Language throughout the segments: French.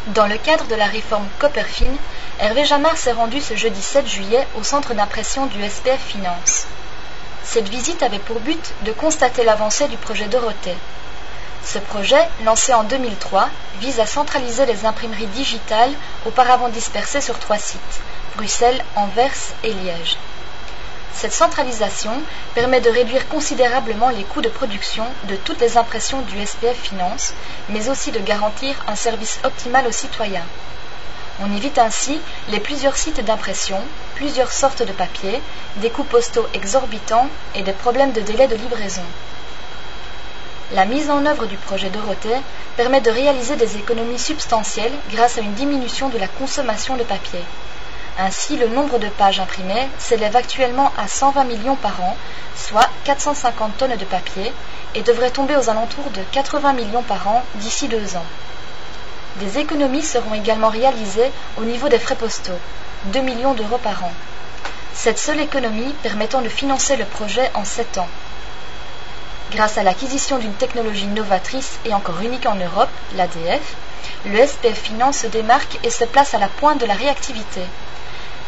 Dans le cadre de la réforme Copperfin, Hervé Jamard s'est rendu ce jeudi 7 juillet au centre d'impression du SPF Finance. Cette visite avait pour but de constater l'avancée du projet Dorothée. Ce projet, lancé en 2003, vise à centraliser les imprimeries digitales auparavant dispersées sur 3 sites, Bruxelles, Anvers et Liège. Cette centralisation permet de réduire considérablement les coûts de production de toutes les impressions du SPF Finance, mais aussi de garantir un service optimal aux citoyens. On évite ainsi les plusieurs sites d'impression, plusieurs sortes de papier, des coûts postaux exorbitants et des problèmes de délai de livraison. La mise en œuvre du projet Dorothée permet de réaliser des économies substantielles grâce à une diminution de la consommation de papier. Ainsi, le nombre de pages imprimées s'élève actuellement à 120 millions par an, soit 450 tonnes de papier, et devrait tomber aux alentours de 80 millions par an d'ici 2 ans. Des économies seront également réalisées au niveau des frais postaux, 2 millions d'euros par an. Cette seule économie permettant de financer le projet en 7 ans. Grâce à l'acquisition d'une technologie novatrice et encore unique en Europe, l'ADF, le SPF Finance se démarque et se place à la pointe de la réactivité.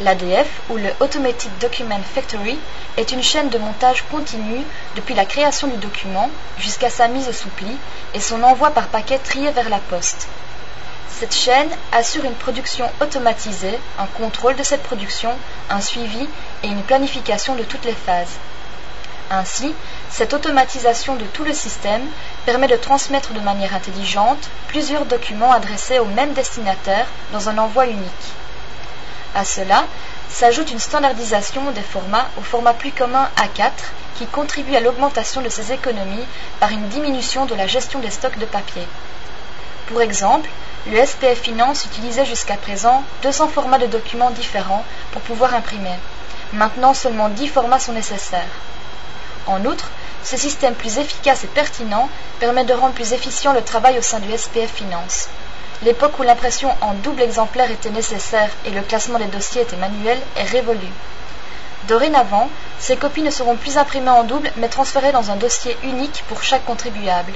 L'ADF, ou le Automated Document Factory, est une chaîne de montage continue depuis la création du document jusqu'à sa mise sous pli et son envoi par paquet trié vers la poste. Cette chaîne assure une production automatisée, un contrôle de cette production, un suivi et une planification de toutes les phases. Ainsi, cette automatisation de tout le système permet de transmettre de manière intelligente plusieurs documents adressés au même destinataire dans un envoi unique. À cela s'ajoute une standardisation des formats au format plus commun A4 qui contribue à l'augmentation de ces économies par une diminution de la gestion des stocks de papier. Pour exemple, le SPF Finance utilisait jusqu'à présent 200 formats de documents différents pour pouvoir imprimer. Maintenant, seulement 10 formats sont nécessaires. En outre, ce système plus efficace et pertinent permet de rendre plus efficient le travail au sein du SPF Finance. L'époque où l'impression en double exemplaire était nécessaire et le classement des dossiers était manuel est révolue. Dorénavant, ces copies ne seront plus imprimées en double mais transférées dans un dossier unique pour chaque contribuable.